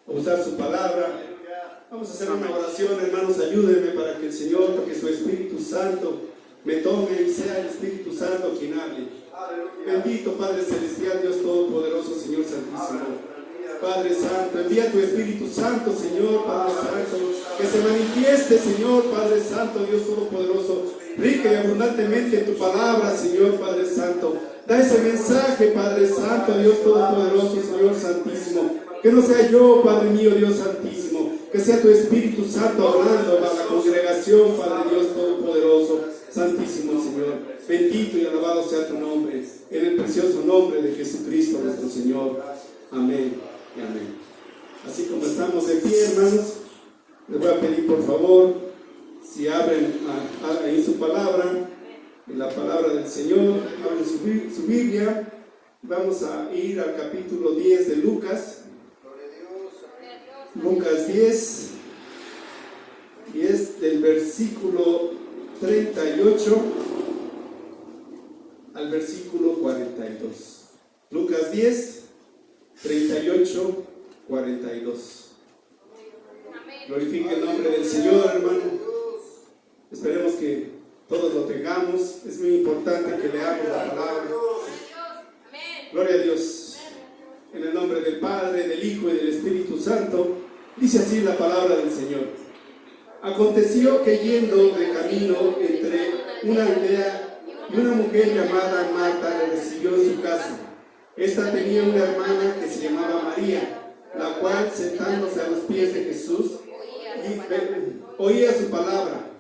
a usar su palabra. Vamos a hacer una oración, hermanos, ayúdenme para que el Señor, porque su Espíritu Santo me tome y sea el Espíritu Santo quien hable. Bendito Padre Celestial, Dios Todopoderoso, Señor Santísimo. Padre Santo, envía tu Espíritu Santo, Señor, Padre Santo, que se manifieste, Señor, Padre Santo, Dios Todopoderoso, rica y abundantemente en tu palabra, Señor, Padre Santo. Da ese mensaje, Padre Santo, Dios Todopoderoso, Señor Santísimo. Que no sea yo, Padre mío, Dios Santísimo, que sea tu Espíritu Santo hablando a la congregación, Padre Dios Todopoderoso, Santísimo Señor. Bendito y alabado sea tu nombre, en el precioso nombre de Jesucristo nuestro Señor. Amén y amén. Así como estamos de pie, hermanos, les voy a pedir por favor, si abren ahí su palabra, en la palabra del Señor, abren su Biblia. Vamos a ir al capítulo 10 de Lucas. Lucas 10 del versículo 38 al versículo 42. Lucas 10, 38, 42. Glorifique el nombre del Señor, hermano. Esperemos que todos lo tengamos. Es muy importante que leamos la palabra. Gloria a Dios. En el nombre del Padre, del Hijo y del Espíritu Santo. Dice así la palabra del Señor. Aconteció que yendo de camino entre una aldea y una mujer llamada Marta le recibió en su casa. Esta tenía una hermana que se llamaba María, la cual sentándose a los pies de Jesús oía su palabra.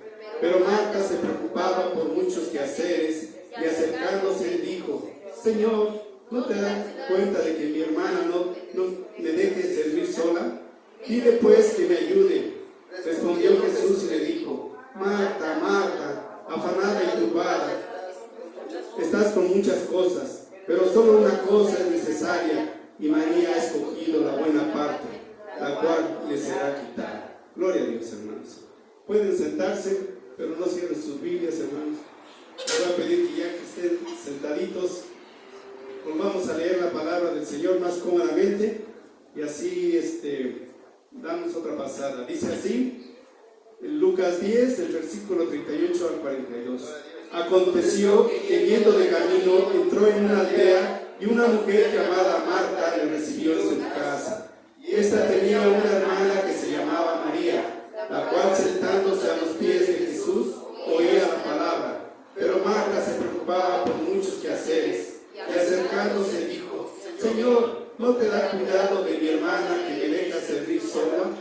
Pero Marta se preocupaba por muchos quehaceres y acercándose dijo: Señor, ¿no te das cuenta de que mi hermana no me deje servir sola? Dile pues que me ayude. Respondió Jesús y le dijo: Marta, Marta, afanada y turbada, estás con muchas cosas, pero solo una cosa es necesaria, y María ha escogido la buena parte, la cual le será quitada. Gloria a Dios, hermanos. Pueden sentarse, pero no cierren sus Biblias, hermanos. Les voy a pedir que ya que estén sentaditos, volvamos a leer la palabra del Señor más cómodamente, y así damos otra pasada. Dice así, en Lucas 10, el versículo 38 al 42. Aconteció que yendo de camino entró en una aldea y una mujer llamada Marta le recibió en su casa. Esta tenía una hermana que se llamaba María, la cual sentándose a los pies de Jesús oía la palabra. Pero Marta se preocupaba por muchos quehaceres y acercándose dijo: Señor, ¿no te da cuidado de mi hermana que me deja servir sola?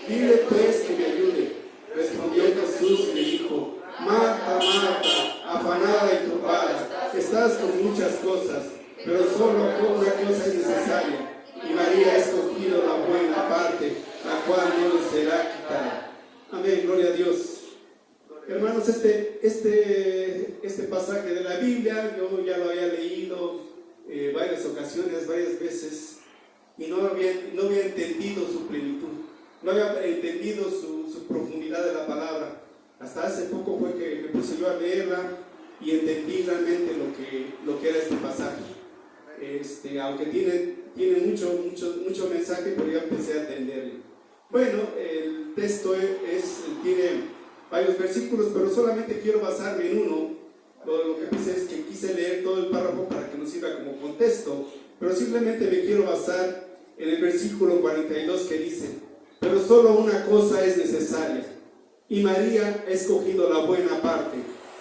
Dile pues que me ayude. Respondió Jesús y le dijo: Marta, Marta, afanada y turbada, estás con muchas cosas, pero solo una cosa es necesaria, y María ha escogido la buena parte, la cual no le será quitada. Amén, gloria a Dios. Hermanos, este pasaje de la Biblia, yo ya lo había leído varias ocasiones, varias veces, y no había entendido su plenitud, no había entendido su profundidad de la palabra. Hasta hace poco fue que me puse yo a leerla y entendí realmente lo que era este pasaje. Aunque tiene mucho mensaje, pero ya empecé a entenderlo. Bueno, el texto tiene varios versículos, pero solamente quiero basarme en uno. Lo que hice es que quise leer todo el párrafo para que nos sirva como contexto, pero simplemente me quiero basar en el versículo 42 que dice: pero solo una cosa es necesaria, y María ha escogido la buena parte,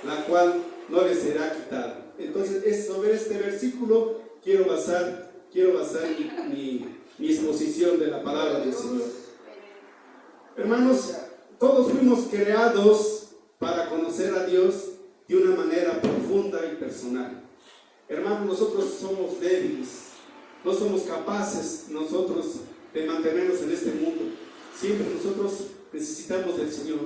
la cual no le será quitada. Entonces, sobre este versículo quiero basar mi exposición de la palabra del Señor. Hermanos, todos fuimos creados para conocer a Dios de una manera profunda y personal. Hermanos, nosotros somos débiles, no somos capaces nosotros de mantenernos en este mundo. Siempre nosotros necesitamos del Señor,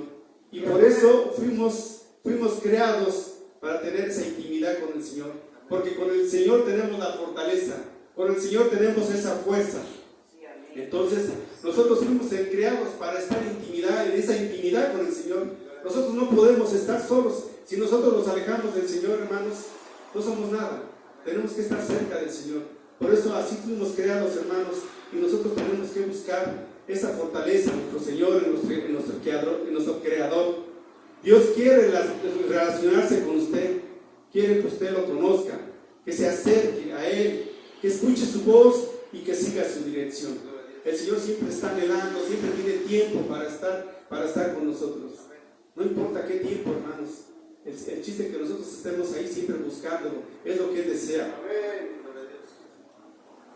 y por eso fuimos creados para tener esa intimidad con el Señor, porque con el Señor tenemos la fortaleza, con el Señor tenemos esa fuerza. Entonces nosotros fuimos creados para estar en esa intimidad con el Señor. Nosotros no podemos estar solos. Si nosotros nos alejamos del Señor, hermanos, no somos nada. Tenemos que estar cerca del Señor. Por eso así fuimos creados, hermanos, y nosotros tenemos que buscar esa fortaleza en nuestro Señor, en nuestro Creador. Dios quiere relacionarse con usted, quiere que usted lo conozca, que se acerque a Él, que escuche su voz y que siga su dirección. El Señor siempre está anhelando, siempre tiene tiempo para estar con nosotros. No importa qué tiempo, hermanos. El chiste es que nosotros estemos ahí siempre buscándolo, es lo que Él desea.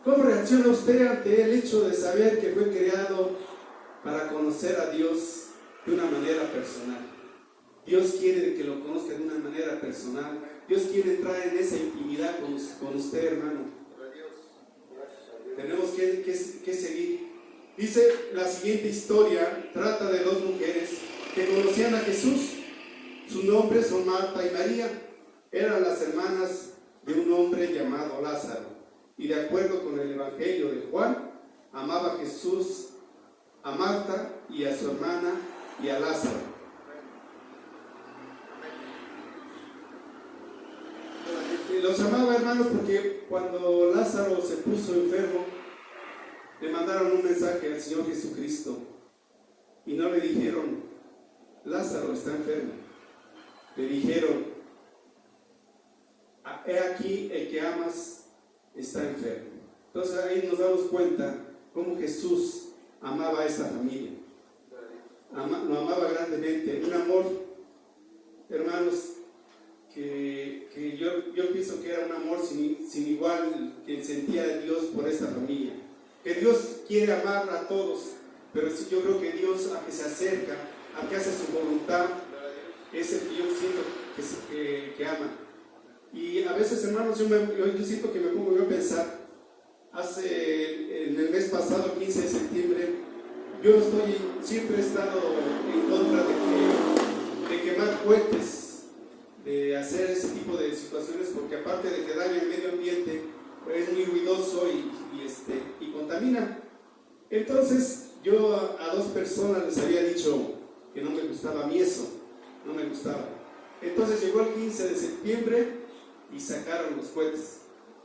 ¿Cómo reacciona usted ante el hecho de saber que fue creado para conocer a Dios de una manera personal? Dios quiere que lo conozca de una manera personal. Dios quiere entrar en esa intimidad con usted, hermano. Tenemos que seguir. Dice la siguiente historia, trata de dos mujeres que conocían a Jesús. Sus nombres son Marta y María. Eran las hermanas de un hombre llamado Lázaro. Y de acuerdo con el Evangelio de Juan, amaba a Jesús, a Marta y a su hermana y a Lázaro. Los amaba, hermanos, porque cuando Lázaro se puso enfermo, le mandaron un mensaje al Señor Jesucristo y no le dijeron, Lázaro está enfermo. Le dijeron, he aquí el que amas está enfermo. Entonces ahí nos damos cuenta cómo Jesús amaba a esta familia. Lo amaba grandemente. Un amor, hermanos, que yo pienso que era un amor sin igual que sentía Dios por esta familia. Que Dios quiere amar a todos, pero yo creo que Dios, a que se acerca, a que hace su voluntad, es el que yo siento que ama. Y a veces, hermanos, yo siento que me pongo a pensar, en el mes pasado, 15 de septiembre, yo siempre he estado en contra de quemar cohetes, de hacer ese tipo de situaciones, porque aparte de que daña el medio ambiente, pues es muy ruidoso y contamina. Entonces, yo a dos personas les había dicho que no me gustaba a mí eso, no me gustaba. Entonces llegó el 15 de septiembre y sacaron los cohetes.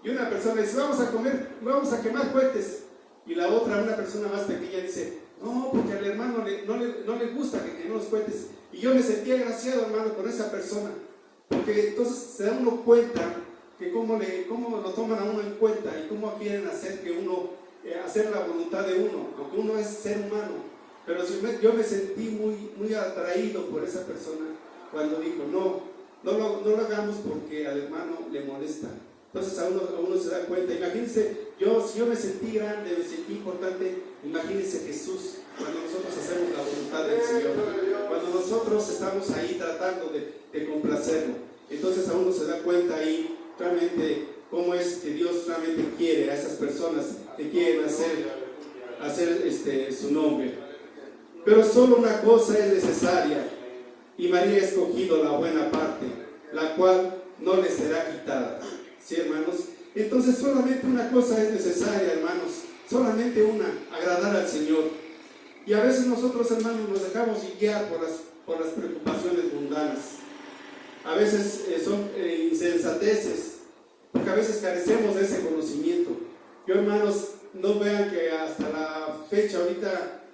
Y una persona dice, vamos a quemar cohetes. Y la otra, una persona más pequeña, dice, no, porque al hermano no le gusta que quememos cohetes. Y yo me sentí agraciado, hermano, con esa persona. Porque entonces se da uno cuenta que cómo lo toman a uno en cuenta y cómo quieren hacer hacer la voluntad de uno, aunque uno es ser humano. Pero yo me sentí muy atraído por esa persona cuando dijo, no lo hagamos porque al hermano le molesta. Entonces a uno se da cuenta. Imagínense, si yo me sentí grande, me sentí importante, imagínense Jesús cuando nosotros hacemos la voluntad del Señor, cuando nosotros estamos ahí tratando de complacerlo. Entonces a uno se da cuenta ahí realmente cómo es que Dios realmente quiere a esas personas que quieren hacer su nombre. Pero solo una cosa es necesaria, y María ha escogido la buena parte, la cual no le será quitada. ¿Sí, hermanos? Entonces solamente una cosa es necesaria, hermanos, solamente una, agradar al Señor. Y a veces nosotros, hermanos, nos dejamos guiar por las preocupaciones mundanas. A veces son insensateces, porque a veces carecemos de ese conocimiento. Yo, hermanos, no vean que hasta la fecha ahorita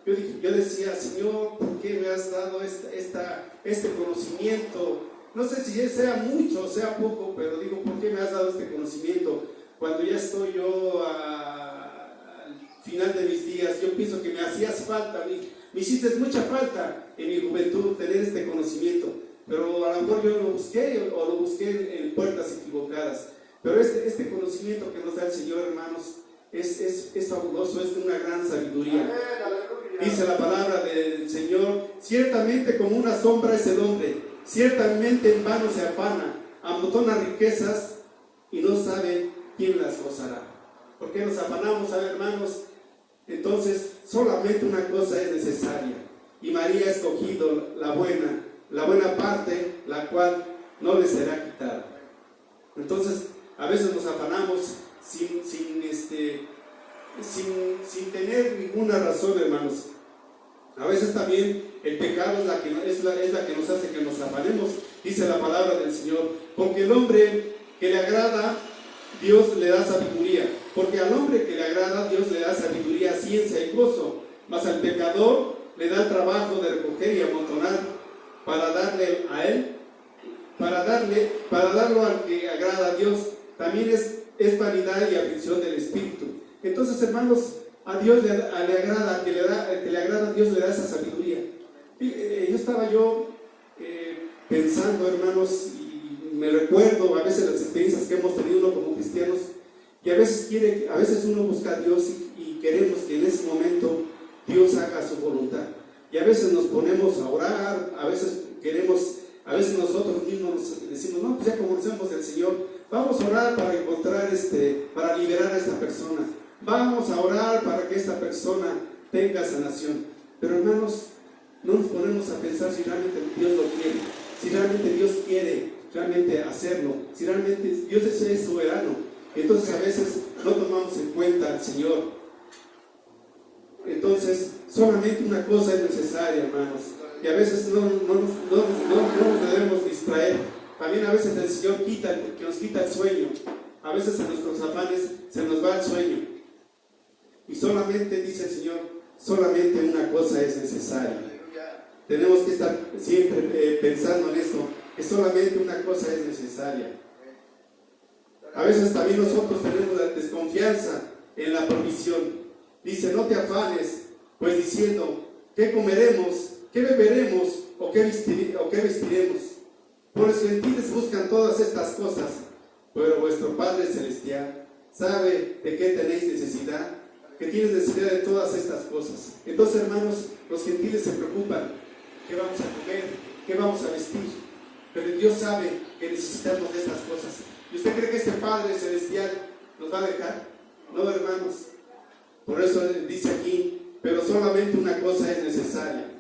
yo decía, Señor, ¿por qué me has dado este conocimiento? No sé si sea mucho o sea poco, pero digo, ¿por qué me has dado este conocimiento? Cuando ya estoy yo al final de mis días, yo pienso que me hacías falta, me hiciste mucha falta en mi juventud tener este conocimiento, pero a lo mejor yo lo busqué en puertas equivocadas. Pero este conocimiento que nos da el Señor, hermanos, es fabuloso, es de una gran sabiduría. Dice la palabra del Señor, ciertamente como una sombra es el hombre, ciertamente en vano se afana, amotona riquezas y no sabe quién las gozará. ¿Por qué nos afanamos, hermanos? Entonces solamente una cosa es necesaria, y María ha escogido la buena parte, la cual no le será quitada. Entonces a veces nos afanamos sin tener ninguna razón, hermanos. A veces también el pecado es la que nos hace que nos afanemos. Dice la palabra del Señor, porque el hombre que le agrada, Dios le da sabiduría, Porque al hombre que le agrada, Dios le da sabiduría, ciencia y gozo, mas al pecador le da el trabajo de recoger y amontonar para darle a él, para darlo al que agrada a Dios. También es vanidad y aflicción del espíritu. Entonces, hermanos, a Dios le agrada, al que le agrada a Dios le da esa sabiduría. Yo estaba pensando, hermanos, y me recuerdo a veces las experiencias que hemos tenido uno como cristianos, y a veces uno busca a Dios y queremos que en ese momento Dios haga su voluntad. Y a veces nos ponemos a orar, a veces nosotros mismos decimos, no, pues ya conocemos del Señor, vamos a orar para encontrar para liberar a esta persona, vamos a orar para que esta persona tenga sanación. Pero hermanos, no nos ponemos a pensar si realmente Dios lo quiere, si realmente Dios quiere realmente hacerlo, si realmente Dios es soberano. Entonces a veces no tomamos en cuenta al Señor. Entonces solamente una cosa es necesaria, hermanos, y a veces no nos debemos distraer. También a veces el Señor que nos quita el sueño. A veces en nuestros afanes se nos va el sueño, y solamente, dice el Señor, solamente una cosa es necesaria. Tenemos que estar siempre pensando en esto, que solamente una cosa es necesaria. A veces también nosotros tenemos la desconfianza en la provisión. Dice, no te afanes, pues diciendo, ¿qué comeremos? ¿Qué beberemos? ¿O qué vestiremos? Por los gentiles buscan todas estas cosas, pero vuestro Padre Celestial sabe de qué tenéis necesidad, que tienes necesidad de todas estas cosas. Entonces, hermanos, los gentiles se preocupan, ¿qué vamos a comer? ¿Qué vamos a vestir? Pero Dios sabe que necesitamos de estas cosas. ¿Y usted cree que este Padre Celestial nos va a dejar? No, hermanos. Por eso dice aquí, pero solamente una cosa es necesaria.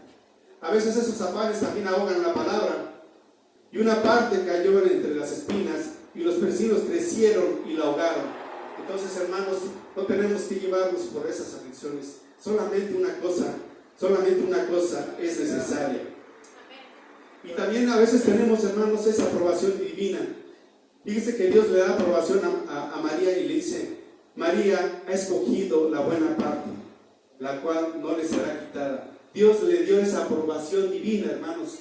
A veces esos afanes también ahogan la palabra, y una parte cayó entre las espinas, y los espinos crecieron y la ahogaron. Entonces, hermanos, no tenemos que llevarnos por esas aflicciones. Solamente una cosa es necesaria. Y también a veces tenemos, hermanos, esa aprobación divina. Fíjese que Dios le da aprobación a María y le dice, María ha escogido la buena parte, la cual no le será quitada. Dios le dio esa aprobación divina, hermanos.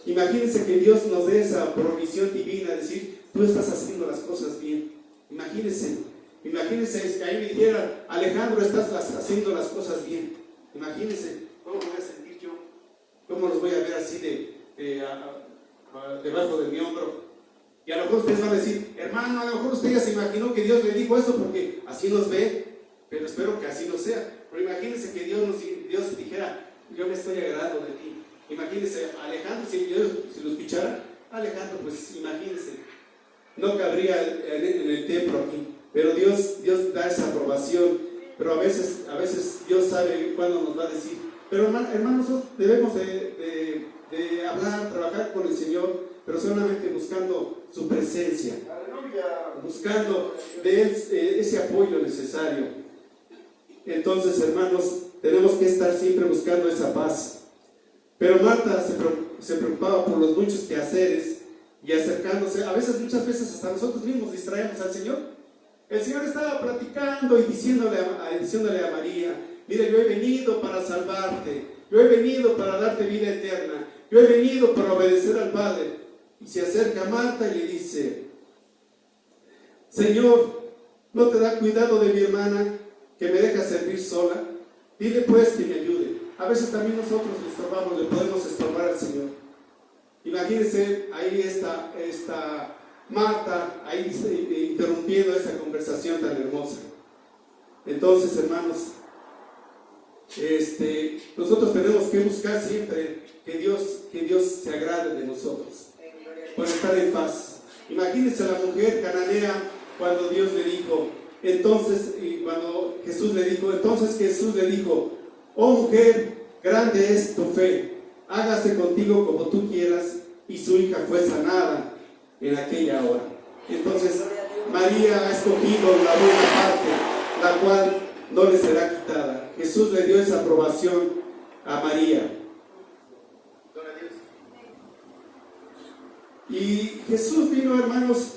Imagínense que Dios nos dé esa provisión divina, decir, tú estás haciendo las cosas bien. Imagínense que ahí me dijeran, Alejandro, estás haciendo las cosas bien. Imagínense, ¿cómo me voy a sentir yo? ¿Cómo los voy a ver así debajo de mi hombro? Y a lo mejor ustedes van a decir, hermano, a lo mejor usted ya se imaginó que Dios le dijo esto porque así nos ve, pero espero que así no sea. Pero imagínense que Dios dijera, yo me estoy agradando de ti. Imagínense, Alejandro, si lo escuchara, Alejandro, pues imagínense, no cabría en el templo aquí. Pero Dios da esa aprobación, pero a veces Dios sabe cuándo nos va a decir. Pero hermanos, debemos de hablar, trabajar con el Señor, pero solamente buscando su presencia, buscando de Él ese apoyo necesario. Entonces, hermanos, tenemos que estar siempre buscando esa paz. Pero Marta se preocupaba por los muchos quehaceres y acercándose, muchas veces hasta nosotros mismos distraemos al Señor. El Señor estaba platicando y diciéndole a María, mire, yo he venido para salvarte, yo he venido para darte vida eterna, yo he venido para obedecer al Padre. Y se acerca a Marta y le dice, Señor, ¿no te da cuidado de mi hermana que me deja servir sola? Dile pues que me ayude. A veces también nosotros le podemos estorbar al Señor. Imagínense ahí esta Marta, ahí interrumpiendo esta conversación tan hermosa. Entonces, hermanos, nosotros tenemos que buscar siempre que Dios se agrade de nosotros, por estar en paz. Imagínense a la mujer cananea cuando Dios le dijo, entonces Jesús le dijo, oh mujer, grande es tu fe, hágase contigo como tú quieras, y su hija fue sanada en aquella hora. Entonces María ha escogido la buena parte, la cual no le será quitada. Jesús le dio esa aprobación a María. Y Jesús vino, hermanos,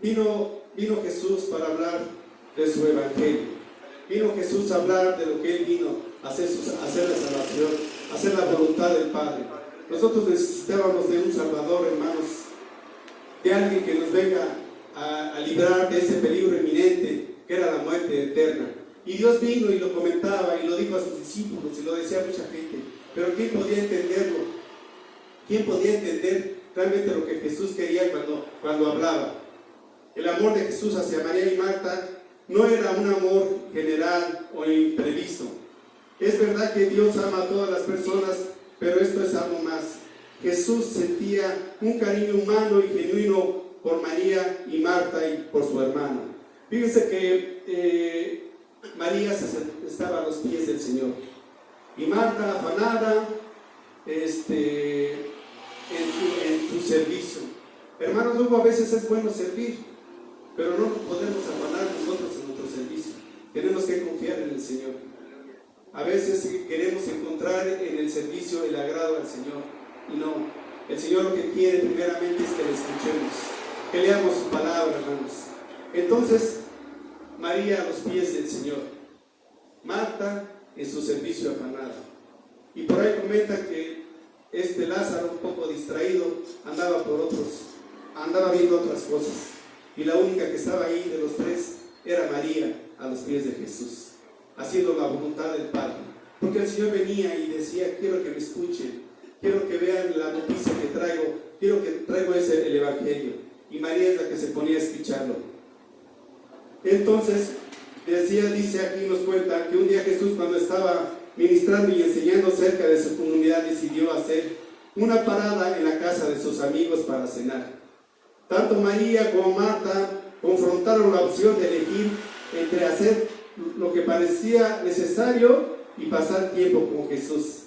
vino Jesús para hablar de su evangelio. Vino Jesús a hablar de lo que Él vino a hacer, hacer la salvación, hacer la voluntad del Padre. Nosotros necesitábamos de un Salvador, hermanos, de alguien que nos venga a librar de ese peligro inminente que era la muerte eterna. Y Dios vino y lo comentaba y lo dijo a sus discípulos y lo decía a mucha gente. Pero ¿quién podía entenderlo? ¿Quién podía entender realmente lo que Jesús quería cuando hablaba? El amor de Jesús hacia María y Marta no era un amor general o imprevisto. Es verdad que Dios ama a todas las personas, pero esto es algo más. Jesús sentía un cariño humano y genuino por María y Marta y por su hermano. Fíjense que María estaba a los pies del Señor y Marta afanada en su servicio. Hermanos, luego a veces es bueno servir, pero no nos podemos afanar nosotros en nuestro servicio. Tenemos que confiar en el Señor. A veces queremos encontrar en el servicio el agrado al Señor, y no. El Señor lo que quiere primeramente es que le escuchemos, que leamos su palabra, hermanos. Entonces, María a los pies del Señor, Marta en su servicio afanada. Y por ahí comenta que Lázaro, un poco distraído, andaba viendo otras cosas. Y la única que estaba ahí de los tres era María a los pies de Jesús, haciendo la voluntad del Padre. Porque el Señor venía y decía: quiero que me escuchen, quiero que vean la noticia que traigo, quiero que traigo el Evangelio. Y María es la que se ponía a escucharlo. Entonces, dice aquí, nos cuenta que un día Jesús, cuando estaba ministrando y enseñando cerca de su comunidad, decidió hacer una parada en la casa de sus amigos para cenar. Tanto María como Marta confrontaron la opción de elegir entre hacer lo que parecía necesario y pasar tiempo con Jesús.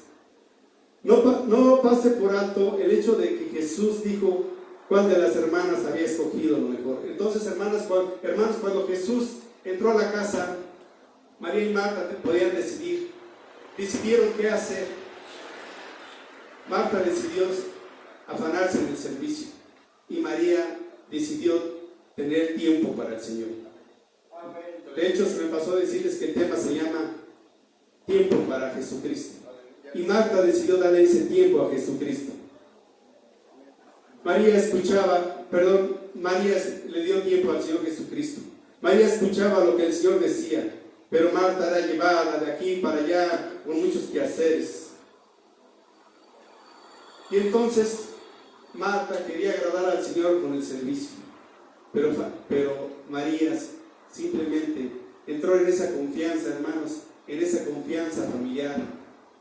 No pase por alto el hecho de que Jesús dijo cuál de las hermanas había escogido lo mejor. Entonces, hermanos, cuando Jesús entró a la casa, María y Marta podían decidieron qué hacer. Marta decidió afanarse en el servicio y María decidió tener tiempo para el Señor. De hecho, se me pasó a decirles que el tema se llama Tiempo para Jesucristo. Y Marta decidió darle ese tiempo a Jesucristo. María le dio tiempo al Señor Jesucristo. María escuchaba lo que el Señor decía, pero Marta era llevada de aquí para allá con muchos quehaceres. Y entonces Marta quería agradar al Señor con el servicio, pero María simplemente entró en esa confianza, hermanos, en esa confianza familiar,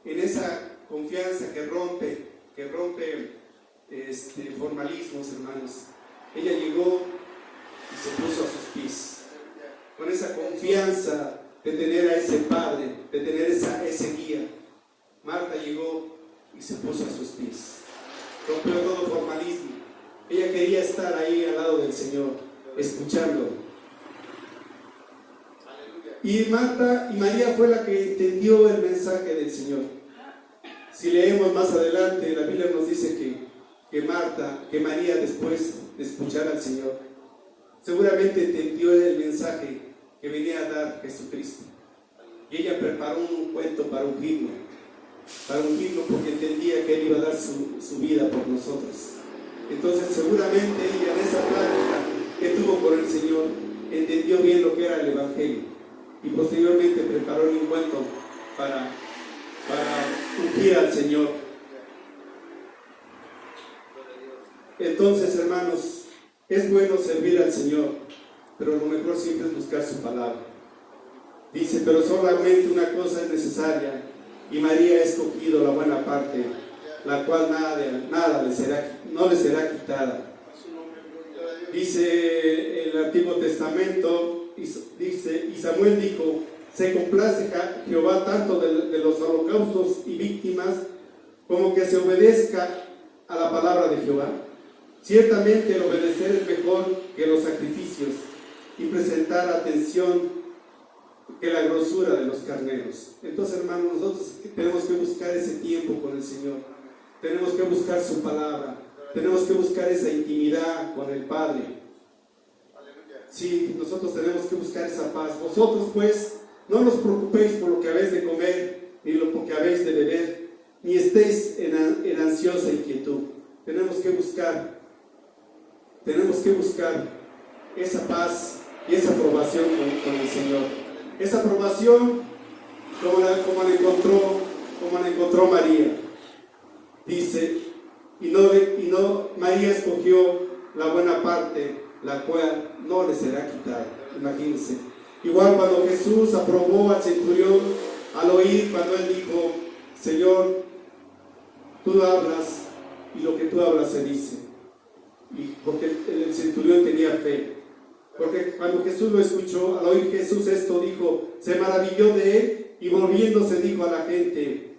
en esa confianza que rompe formalismos, hermanos. Ella llegó y se puso a sus pies, con esa confianza de tener a ese Padre, de tener ese guía. Marta llegó y se puso a sus pies, rompió todo formalismo. Ella quería estar ahí al lado del Señor, escuchándolo. Y María fue la que entendió el mensaje del Señor. Si leemos más adelante, la Biblia nos dice que María, después de escuchar al Señor, seguramente entendió el mensaje que venía a dar Jesucristo. Y ella preparó un cuento para un himno porque entendía que Él iba a dar su vida por nosotros. Entonces, seguramente ella, en esa plática que tuvo con el Señor, entendió bien lo que era el Evangelio. Y posteriormente preparó un cuento para ungir al Señor. Entonces, hermanos, es bueno servir al Señor, pero lo mejor siempre es buscar su palabra. Dice: pero solamente una cosa es necesaria, y María ha escogido la buena parte, la cual nada no le será quitada. Dice el Antiguo Testamento, dice: y Samuel dijo: se complace Jehová tanto de los holocaustos y víctimas, como que se obedezca a la palabra de Jehová. Ciertamente el obedecer es mejor que los sacrificios, y presentar atención que la grosura de los carneros. Entonces, hermanos, nosotros tenemos que buscar ese tiempo con el Señor, tenemos que buscar su palabra, tenemos que buscar esa intimidad con el Padre. Sí, nosotros tenemos que buscar esa paz. Vosotros pues, no os preocupéis por lo que habéis de comer, ni lo que habéis de beber, ni estéis en ansiosa inquietud. Tenemos que buscar esa paz y esa aprobación con el Señor. Esa aprobación como la encontró María. Dice, María escogió la buena parte, la cual no le será quitada. Imagínense. Igual cuando Jesús aprobó al centurión al oír cuando él dijo, Señor, tú hablas y lo que tú hablas se dice. Y porque el centurión tenía fe. Porque cuando Jesús lo escuchó, al oír Jesús esto, dijo, se maravilló de él y volviéndose dijo a la gente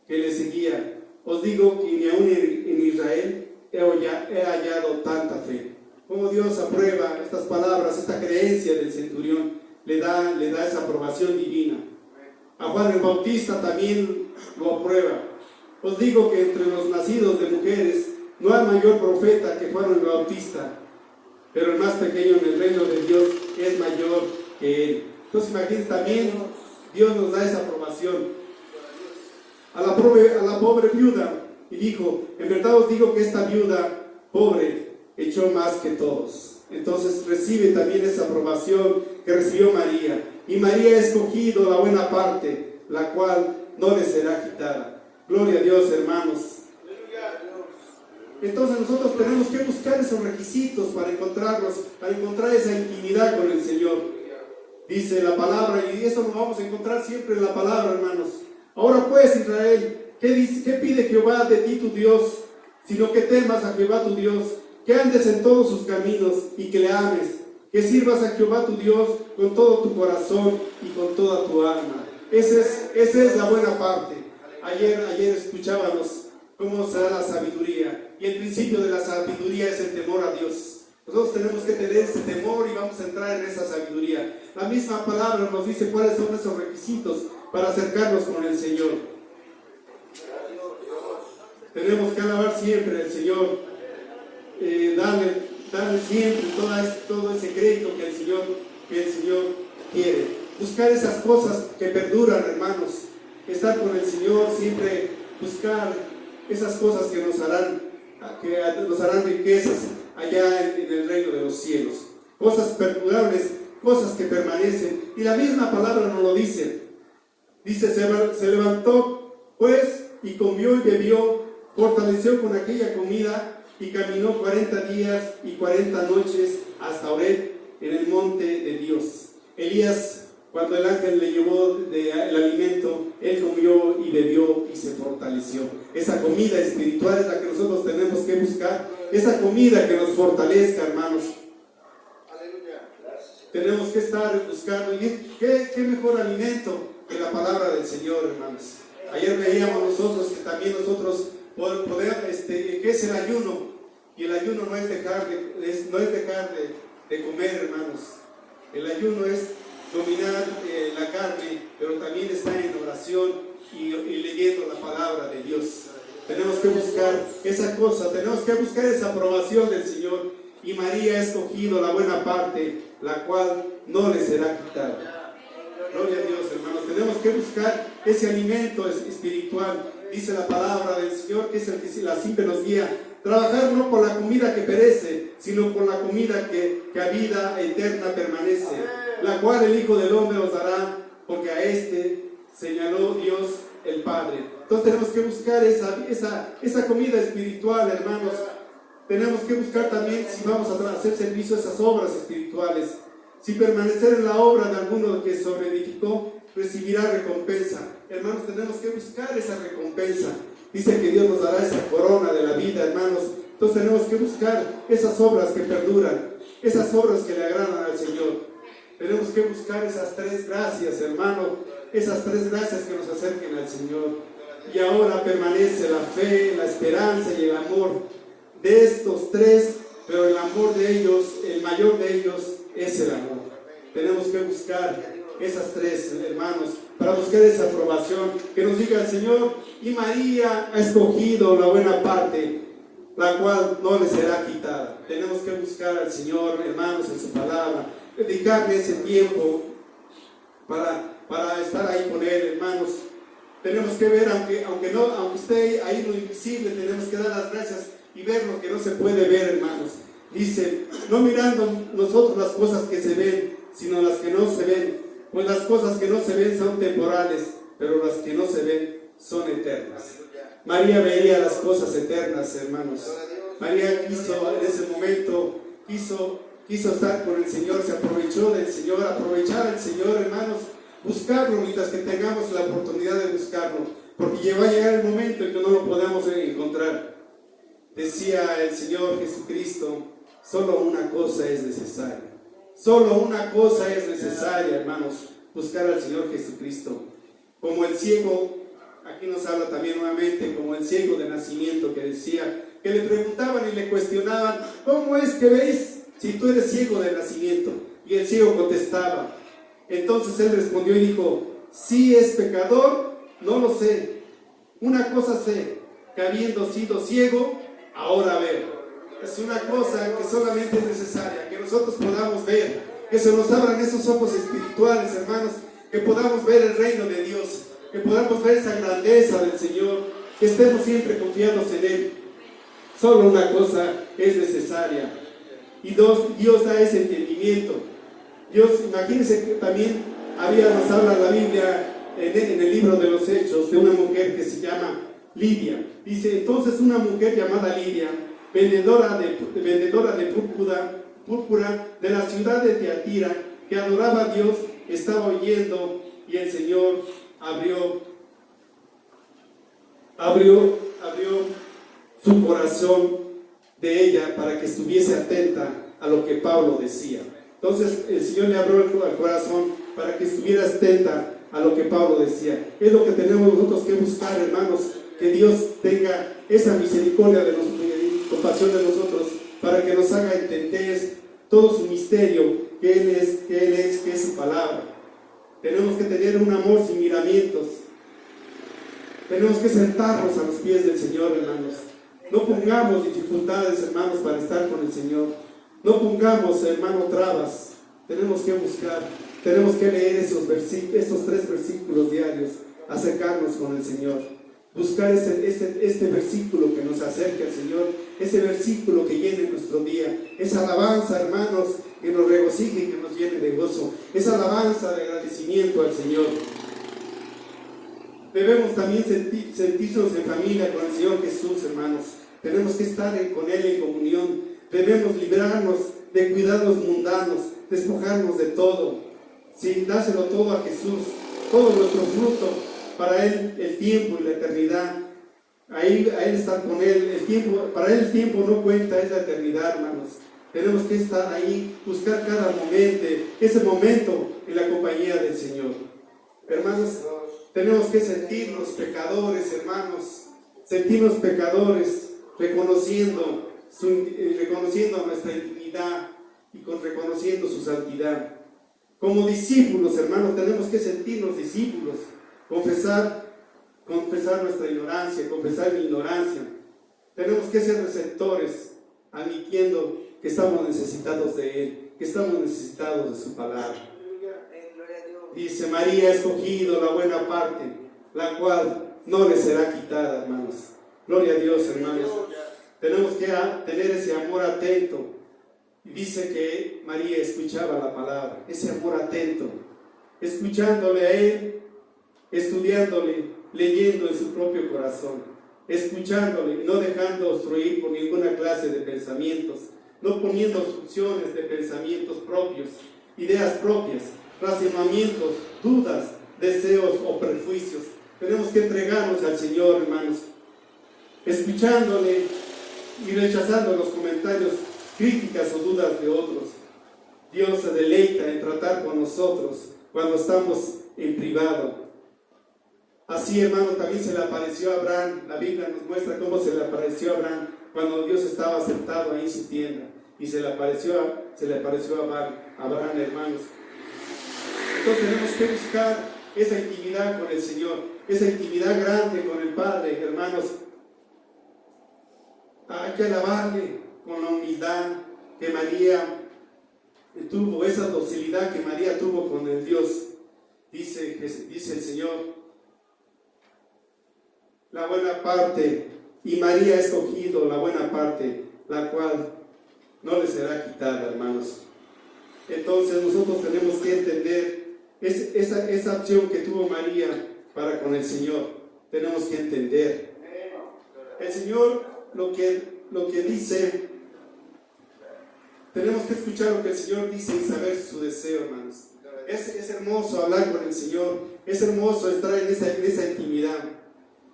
que le seguía, os digo que ni aún en Israel he hallado tanta fe. Como Dios aprueba estas palabras, esta creencia del centurión, le da esa aprobación divina. A Juan el Bautista también lo aprueba. Os digo que entre los nacidos de mujeres no hay mayor profeta que Juan el Bautista, pero el más pequeño en el reino de Dios es mayor que él. Entonces imagínense, también Dios nos da esa aprobación. A la pobre viuda, y dijo, en verdad os digo que esta viuda pobre echó más que todos. Entonces recibe también esa aprobación que recibió María. Y María ha escogido la buena parte, la cual no le será quitada. Gloria a Dios, hermanos. Entonces nosotros tenemos que buscar esos requisitos para encontrar esa intimidad con el Señor. Dice la palabra, y eso lo vamos a encontrar siempre en la palabra, hermanos. Ahora pues, Israel, ¿qué pide Jehová de ti tu Dios? Sino que temas a Jehová tu Dios, que andes en todos sus caminos y que le ames, que sirvas a Jehová tu Dios con todo tu corazón y con toda tu alma. Esa es la buena parte. Ayer escuchábamos cómo será la sabiduría, y el principio de la sabiduría es el temor a Dios. Nosotros tenemos que tener ese temor y vamos a entrar en esa sabiduría. La misma palabra nos dice cuáles son esos requisitos para acercarnos con el Señor. Tenemos que alabar siempre al Señor, darle siempre todo ese crédito que el Señor quiere. Buscar esas cosas que perduran, hermanos. Estar con el Señor, siempre buscar esas cosas que nos harán riquezas allá en el reino de los cielos. Cosas perdurables, cosas que permanecen. Y la misma palabra nos lo dice. Dice, se levantó pues y comió y bebió, fortaleció con aquella comida y caminó 40 días y 40 noches hasta Horeb en el monte de Dios. Elías, cuando el ángel le llevó el alimento, él comió y bebió y se fortaleció. Esa comida espiritual es la que nosotros tenemos que buscar, esa comida que nos fortalezca, hermanos. Tenemos que estar buscando, y ¿qué mejor alimento que la palabra del Señor, hermanos? Ayer veíamos nosotros que también nosotros que es el ayuno, y el ayuno no es dejar de comer, hermanos. El ayuno es dominar la carne, pero también estar en oración y leyendo la palabra de Dios. Tenemos que buscar esa cosa, tenemos que buscar esa aprobación del Señor, y María ha escogido la buena parte, la cual no le será quitada. Gloria a Dios, hermanos. Tenemos que buscar ese alimento espiritual. Dice la palabra del Señor, que es el que siempre nos guía. Trabajar no por la comida que perece, sino por la comida que a vida eterna permanece, la cual el Hijo del Hombre os dará, porque a este señaló Dios el Padre. Entonces tenemos que buscar esa comida espiritual, hermanos. Tenemos que buscar también, si vamos a hacer servicio, esas obras espirituales. Si permanecer en la obra de alguno que sobreedificó, recibirá recompensa. Hermanos, tenemos que buscar esa recompensa. Dice que Dios nos dará esa corona de la vida, hermanos. Entonces tenemos que buscar esas obras que perduran, esas obras que le agradan al Señor. Tenemos que buscar esas 3 gracias, hermano, esas 3 gracias que nos acerquen al Señor. Y ahora permanece la fe, la esperanza y el amor. De estos 3, pero el amor de ellos, el mayor de ellos, es el amor. Tenemos que buscar esas 3, hermanos, para buscar esa aprobación, que nos diga el Señor, y María ha escogido la buena parte, la cual no le será quitada. Tenemos que buscar al Señor, hermanos, en su palabra. dedicarle ese tiempo para estar ahí con Él, hermanos. Tenemos que ver, aunque esté ahí lo invisible, tenemos que dar las gracias y ver lo que no se puede ver, hermanos. Dice, no mirando nosotros las cosas que se ven, sino las que no se ven, pues las cosas que no se ven son temporales, pero las que no se ven son eternas. María veía las cosas eternas, hermanos. María quiso en ese momento, quiso estar con el Señor, se aprovechó del Señor, aprovechar al Señor, hermanos, buscarlo mientras que tengamos la oportunidad de buscarlo, porque va a llegar el momento en que no lo podamos encontrar. Decía el Señor Jesucristo, solo una cosa es necesaria. Solo una cosa es necesaria, hermanos, buscar al Señor Jesucristo. Como el ciego, aquí nos habla también nuevamente, como el ciego de nacimiento que decía, que le preguntaban y le cuestionaban, ¿cómo es que veis si tú eres ciego de nacimiento? Y el ciego contestaba. Entonces él respondió y dijo, si es pecador, no lo sé. Una cosa sé, que habiendo sido ciego, ahora veo. Es una cosa que solamente es necesaria, que nosotros podamos ver, que se nos abran esos ojos espirituales, hermanos, que podamos ver el reino de Dios, que podamos ver esa grandeza del Señor, que estemos siempre confiados en Él. Solo una cosa es necesaria. Y Dios da ese entendimiento. Dios, imagínense que también nos habla la Biblia en el libro de los Hechos de una mujer que se llama Lidia. Dice, entonces una mujer llamada Lidia, vendedora de púrpura de la ciudad de Tiatira, que adoraba a Dios, estaba oyendo, y el Señor abrió su corazón de ella para que estuviese atenta a lo que Pablo decía. Entonces el Señor le abrió el corazón para que estuviera atenta a lo que Pablo decía. Es lo que tenemos nosotros que buscar, hermanos, que Dios tenga esa misericordia de nosotros y compasión de nosotros para que nos haga entender todo su misterio, que Él es su palabra. Tenemos que tener un amor sin miramientos. Tenemos que sentarnos a los pies del Señor, hermanos. No pongamos dificultades, hermanos, para estar con el Señor. No pongamos, hermano, trabas. Tenemos que buscar, tenemos que leer estos 3 versículos diarios, acercarnos con el Señor. Buscar este versículo que nos acerque al Señor, ese versículo que llene nuestro día, esa alabanza, hermanos, que nos regocije y que nos llene de gozo, esa alabanza de agradecimiento al Señor. Debemos también sentirnos en familia con el Señor Jesús, hermanos. Tenemos que estar con Él en comunión. Debemos librarnos de cuidados mundanos, despojarnos de todo. Sí, dáselo todo a Jesús, todo nuestro fruto, para Él el tiempo y la eternidad. A Él estar con Él, para Él el tiempo no cuenta, es la eternidad, hermanos. Tenemos que estar ahí, buscar cada momento, ese momento en la compañía del Señor. Hermanos, tenemos que sentirnos pecadores, hermanos, sentirnos pecadores, reconociendo nuestra dignidad y reconociendo su santidad. Como discípulos, hermanos, tenemos que sentirnos discípulos, confesar nuestra ignorancia, confesar mi ignorancia. Tenemos que ser receptores, admitiendo que estamos necesitados de Él, que estamos necesitados de su palabra. Dice, María ha escogido la buena parte, la cual no le será quitada, hermanos. Gloria a Dios, hermanos. Tenemos que tener ese amor atento. Y dice que María escuchaba la palabra, ese amor atento, escuchándole a Él, estudiándole, leyendo en su propio corazón, escuchándole, no dejando obstruir por ninguna clase de pensamientos, no poniendo obstrucciones de pensamientos propios, ideas propias, razonamientos, dudas, deseos o prejuicios. Tenemos que entregarnos al Señor, hermanos, escuchándole y rechazando los comentarios, críticas o dudas de otros. Dios se deleita en tratar con nosotros cuando estamos en privado. Así, hermano, también se le apareció a Abraham. La Biblia nos muestra cómo se le apareció a Abraham cuando Dios estaba sentado ahí en su tienda, y se le apareció a Abraham, hermanos. Entonces tenemos que buscar esa intimidad con el Señor, esa intimidad grande con el Padre, hermanos. Hay que alabarle con la humildad que María tuvo, esa docilidad que María tuvo con el Dios. Dice el Señor, la buena parte, y María ha escogido la buena parte, la cual no le será quitada, hermanos. Entonces nosotros tenemos que entender esa opción que tuvo María para con el Señor. Tenemos que entender. El Señor lo que dice, tenemos que escuchar lo que el Señor dice y saber su deseo, hermanos. Es hermoso hablar con el Señor, es hermoso estar en esa intimidad.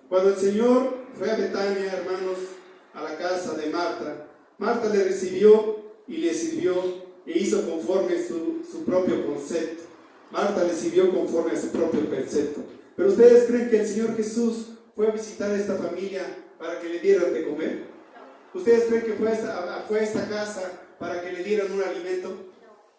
Cuando el Señor fue a Betania, hermanos, a la casa de Marta, Marta le recibió y le sirvió e hizo conforme su propio concepto. Marta le sirvió conforme a su propio concepto. Pero ¿ustedes creen que el Señor Jesús fue a visitar a esta familia para que le dieran de comer? ¿Ustedes creen que fue a esta casa para que le dieran un alimento?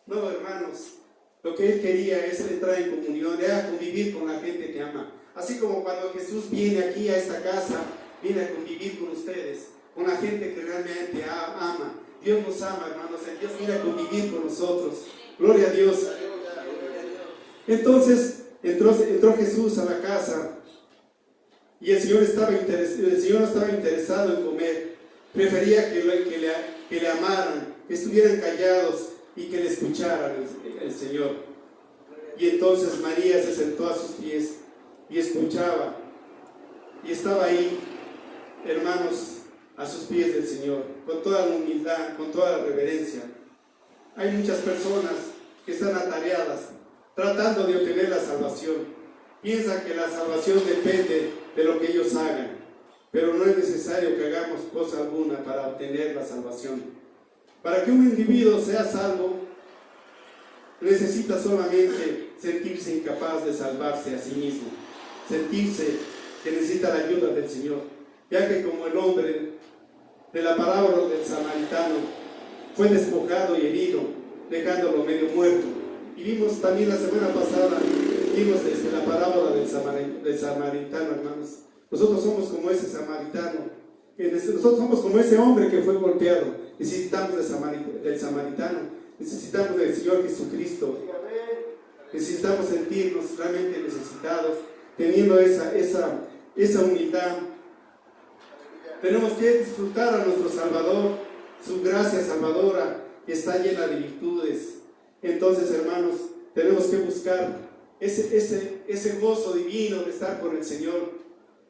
No, hermanos. Lo que Él quería es entrar en comunión, era convivir con la gente que ama. Así como cuando Jesús viene aquí a esta casa, viene a convivir con ustedes, con la gente que realmente ama. Dios nos ama, hermanos. Dios viene a convivir con nosotros. Gloria a Dios. Entonces entró Jesús a la casa y el Señor no estaba interesado en comer. Prefería que le amaran, que estuvieran callados y que le escucharan el Señor. Y entonces María se sentó a sus pies y escuchaba, y estaba ahí, hermanos, a sus pies del Señor, con toda la humildad, con toda la reverencia. Hay muchas personas que están atareadas, tratando de obtener la salvación. Piensan que la salvación depende de lo que ellos hagan, pero no es necesario que hagamos cosa alguna para obtener la salvación. Para que un individuo sea salvo, necesita solamente sentirse incapaz de salvarse a sí mismo, sentirse que necesita la ayuda del Señor, ya que como el hombre de la parábola del samaritano fue despojado y herido, dejándolo medio muerto. Y vimos también la semana pasada, la parábola del samaritano, hermanos. Nosotros somos como ese samaritano, nosotros somos como ese hombre que fue golpeado. Necesitamos del samaritano, necesitamos del Señor Jesucristo. Necesitamos sentirnos realmente necesitados, teniendo esa humildad. Tenemos que disfrutar a nuestro Salvador, su gracia salvadora que está llena de virtudes. Entonces, hermanos, tenemos que buscar ese gozo divino de estar con el Señor,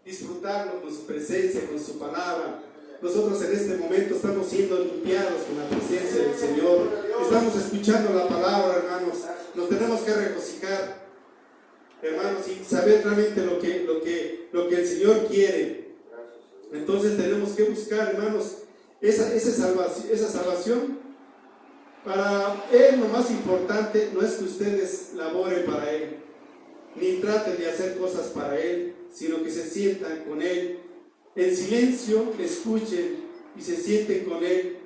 disfrutarlo con su presencia, con su palabra. Nosotros en este momento estamos siendo limpiados con la presencia del Señor, estamos escuchando la palabra, hermanos. Nos tenemos que regocijar, hermanos, y saber realmente lo que el Señor quiere. Entonces tenemos que buscar, hermanos, esa salvación. Para Él lo más importante no es que ustedes laboren para Él, ni traten de hacer cosas para Él, sino que se sientan con Él, en silencio, escuchen y se sienten con Él.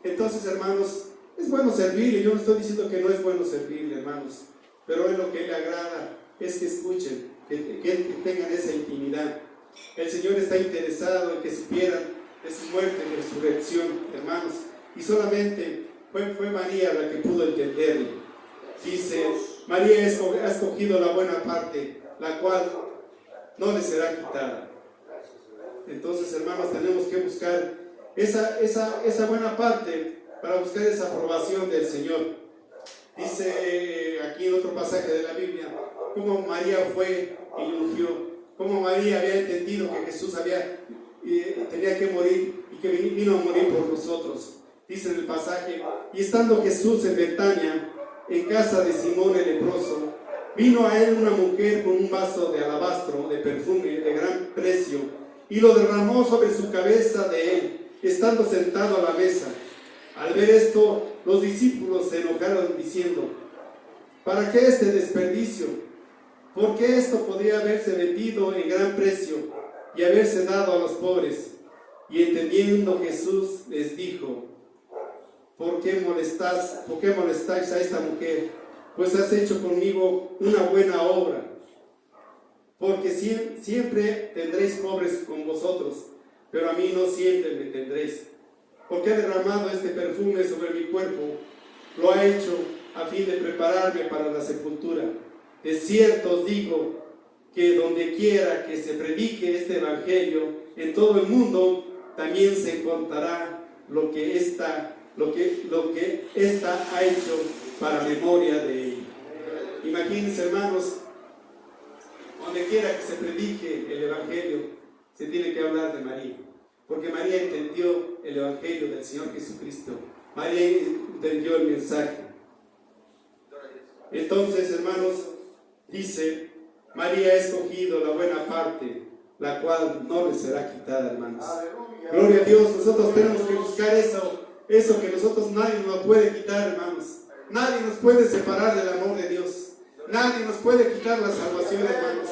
Entonces, hermanos, es bueno servirle. Yo no estoy diciendo que no es bueno servirle, hermanos, pero es lo que le agrada, es que escuchen, que tengan esa intimidad. El Señor está interesado en que supieran de su muerte y resurrección, hermanos, y solamente fue María la que pudo entenderlo. Dice, María ha escogido la buena parte, la cual no le será quitada. Entonces, hermanos, tenemos que buscar esa buena parte para buscar esa aprobación del Señor. Dice aquí en otro pasaje de la Biblia, cómo María fue y ungió, cómo María había entendido que Jesús tenía que morir y que vino a morir por nosotros. Dice en el pasaje, y estando Jesús en Betania, en casa de Simón el leproso, vino a él una mujer con un vaso de alabastro de perfume de gran precio, y lo derramó sobre su cabeza de él, estando sentado a la mesa. Al ver esto, los discípulos se enojaron diciendo, ¿para qué este desperdicio? Porque esto podría haberse vendido en gran precio y haberse dado a los pobres. Y entendiendo Jesús les dijo, ¿por qué molestáis a esta mujer? Pues has hecho conmigo una buena obra. Porque siempre tendréis pobres con vosotros, pero a mí no siempre me tendréis. Porque he derramado este perfume sobre mi cuerpo lo ha hecho a fin de prepararme para la sepultura. De cierto os digo que donde quiera que se predique este evangelio en todo el mundo, también se contará lo que ésta ha hecho para memoria de ella. Imagínense, hermanos, donde quiera que se predique el evangelio, se tiene que hablar de María, porque María entendió el evangelio del Señor Jesucristo. María entendió el mensaje. Entonces, hermanos, dice: María ha escogido la buena parte, la cual no le será quitada, hermanos. Gloria a Dios. Nosotros tenemos que buscar eso que nosotros nadie nos puede quitar, hermanos. Nadie nos puede separar del amor de Dios. Nadie nos puede quitar la salvación, hermanos.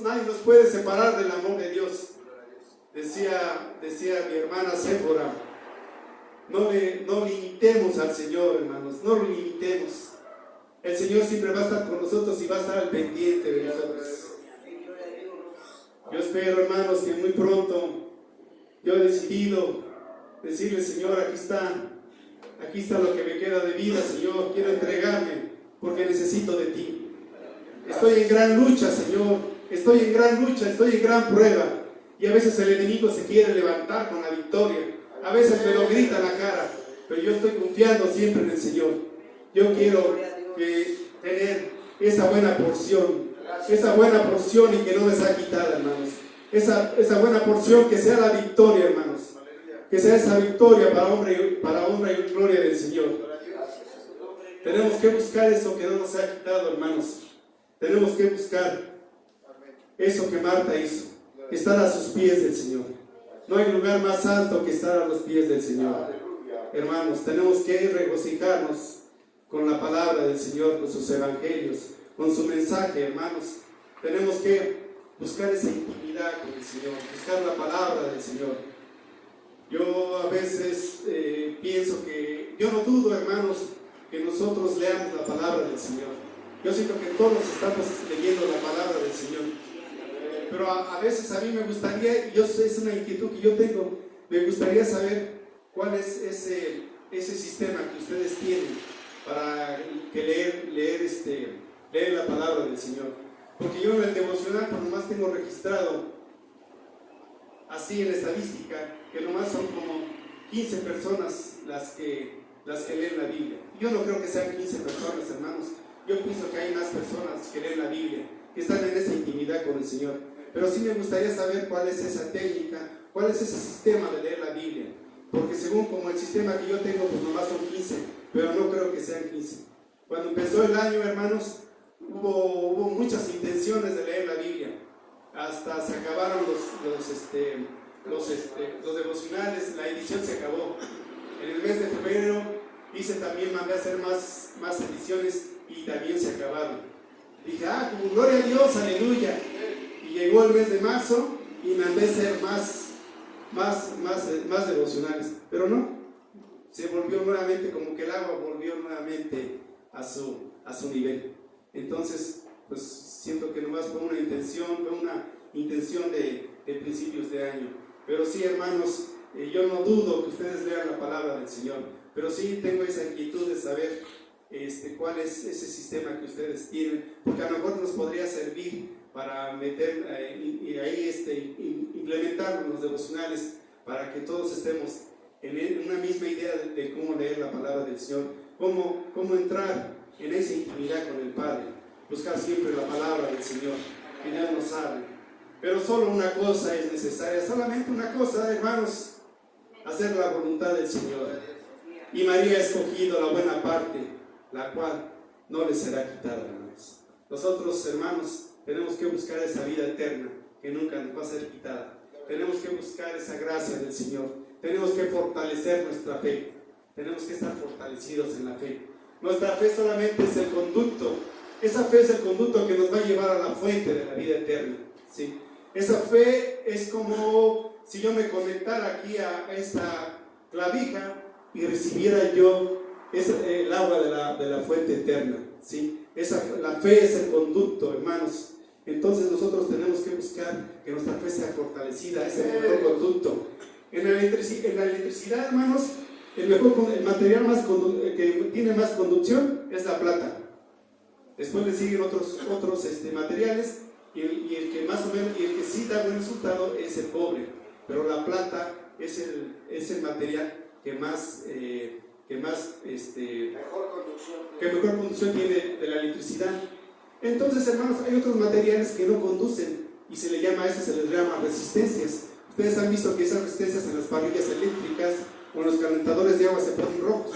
Nadie nos puede separar del amor de Dios. Decía mi hermana Séfora: no limitemos al Señor, hermanos, no lo limitemos. El Señor siempre va a estar con nosotros y va a estar al pendiente de nosotros. Yo espero, hermanos, que muy pronto yo he decidido decirle: Señor, aquí está lo que me queda de vida, Señor, quiero entregarme porque necesito de ti. Estoy en gran lucha, Señor, estoy en gran prueba, y a veces el enemigo se quiere levantar con la victoria, a veces me lo grita en la cara, pero yo estoy confiando siempre en el Señor. Yo quiero tener esa buena porción y que no me sea quitada, hermanos. Esa buena porción que sea la victoria, hermanos. Que sea esa victoria para honra y gloria del Señor. Tenemos que buscar eso que no nos ha quitado, hermanos. Tenemos que buscar eso que Marta hizo, estar a sus pies del Señor. No hay lugar más alto que estar a los pies del Señor. Hermanos, tenemos que regocijarnos con la palabra del Señor, con sus evangelios, con su mensaje, hermanos. Tenemos que buscar esa intimidad con el Señor, buscar la palabra del Señor. Yo a veces pienso que, yo no dudo, hermanos, que nosotros leamos la palabra del Señor. Yo siento que todos estamos leyendo la palabra del Señor. Pero a veces a mí me gustaría, es una inquietud que yo tengo, me gustaría saber cuál es ese sistema que ustedes tienen para leer la palabra del Señor. Porque yo en el devocional pues nomás tengo registrado, así en la estadística, que nomás son como 15 personas las que leen la Biblia. Yo no creo que sean 15 personas, hermanos. Yo pienso que hay más personas que leen la Biblia, que están en esa intimidad con el Señor. Pero sí me gustaría saber cuál es esa técnica, cuál es ese sistema de leer la Biblia. Porque según como el sistema que yo tengo, pues nomás son 15, pero no creo que sean 15. Cuando empezó el año, hermanos, hubo muchas intenciones de leer la Biblia. Hasta se acabaron los devocionales, la edición se acabó. En el mes de febrero mandé a hacer más ediciones y también se acabaron. Dije, como gloria a Dios, aleluya. Y llegó el mes de marzo y mandé a hacer más devocionales. Pero no, se volvió nuevamente, como que el agua volvió nuevamente a su nivel. Entonces, pues siento que nomás fue una intención de principios de año. Pero sí, hermanos, yo no dudo que ustedes lean la palabra del Señor, pero sí tengo esa inquietud de saber cuál es ese sistema que ustedes tienen, porque a lo mejor nos podría servir para meter y ahí implementarlo en los devocionales, para que todos estemos en una misma idea de cómo leer la palabra del Señor, cómo entrar en esa intimidad con el Padre, buscar siempre la palabra del Señor, que Dios nos hable. Pero solo una cosa es necesaria, solamente una cosa, hermanos: hacer la voluntad del Señor. Y María ha escogido la buena parte, la cual no le será quitada, hermanos. Nosotros, hermanos, tenemos que buscar esa vida eterna que nunca nos va a ser quitada. Tenemos que buscar esa gracia del Señor. Tenemos que fortalecer nuestra fe. Tenemos que estar fortalecidos en la fe. Nuestra fe solamente es el conducto. Esa fe es el conducto que nos va a llevar a la fuente de la vida eterna, ¿sí? Esa fe es como si yo me conectara aquí a esta clavija y recibiera yo el agua de la fuente eterna, ¿sí? La fe es el conducto, hermanos. Entonces nosotros tenemos que buscar que nuestra fe sea fortalecida, ese conducto. En la electricidad, hermanos, el material que tiene más conducción es la plata. Después le siguen otros materiales y el que más o menos, y el que sí da buen resultado es el cobre. Pero la plata es el material que mejor conducción tiene de la electricidad. Entonces, hermanos, hay otros materiales que no conducen y se les llama resistencias. Ustedes han visto que esas resistencias en las parrillas eléctricas o en los calentadores de agua se ponen rojos,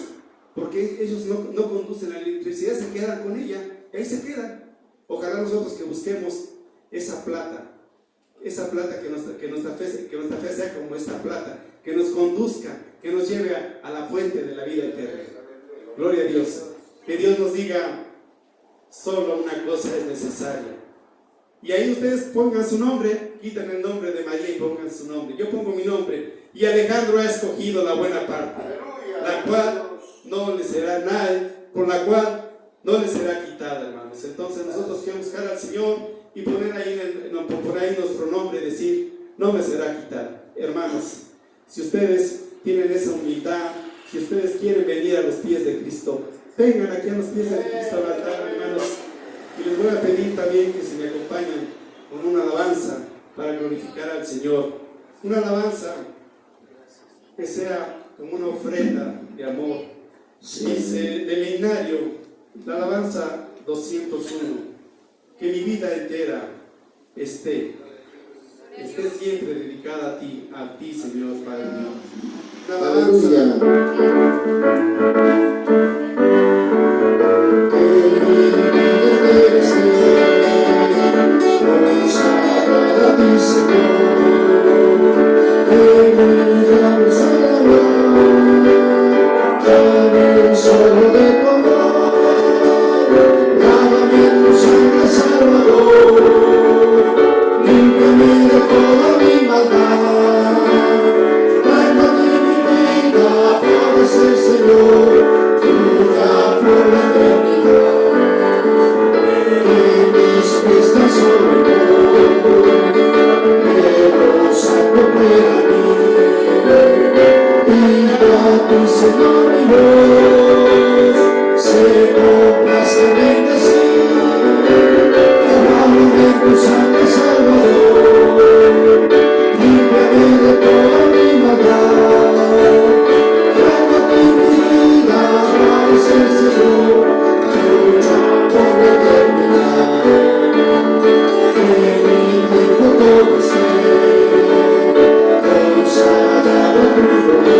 porque ellos no conducen la electricidad, se quedan con ella, y ahí se quedan. Ojalá nosotros que busquemos esa plata que nuestra fe sea como esta plata, que nos conduzca, que nos lleve a la fuente de la vida eterna. Gloria a Dios. Que Dios nos diga, solo una cosa es necesaria. Y ahí ustedes pongan su nombre, quiten el nombre de María y pongan su nombre. Yo pongo mi nombre. Y Alejandro ha escogido la buena parte, la cual no le será nada, por la cual no le será quitada, hermanos. Entonces nosotros queremos buscar al Señor y poner ahí nuestro nombre y decir, no me será quitada. Hermanos, si ustedes tienen esa humildad, si ustedes quieren venir a los pies de Cristo, vengan aquí a los pies de Cristo al altar, hermanos. Y les voy a pedir también que se me acompañen con una alabanza para glorificar al Señor. Una alabanza que sea como una ofrenda de amor. Dice del himnario, la alabanza 201, que mi vida entera esté siempre dedicada a ti, Señor Padre mío. Una alabanza. Solo de tu amor, lávame tu sangre, Salvador, límpiame de toda mi maldad, tráigame mi vida, florece, Señor, tuya por la eternidad, que mis pies tan solo pero santo para mí, viva tu Señor y Dios, se complace en bendecir, lávame tu sangre, Salvador, límpiame de toda mi maldad, tráigate mi vida, florece el Señor, tuya por la eternidad, que mi tiempo todo esté consagrado a tu dolor.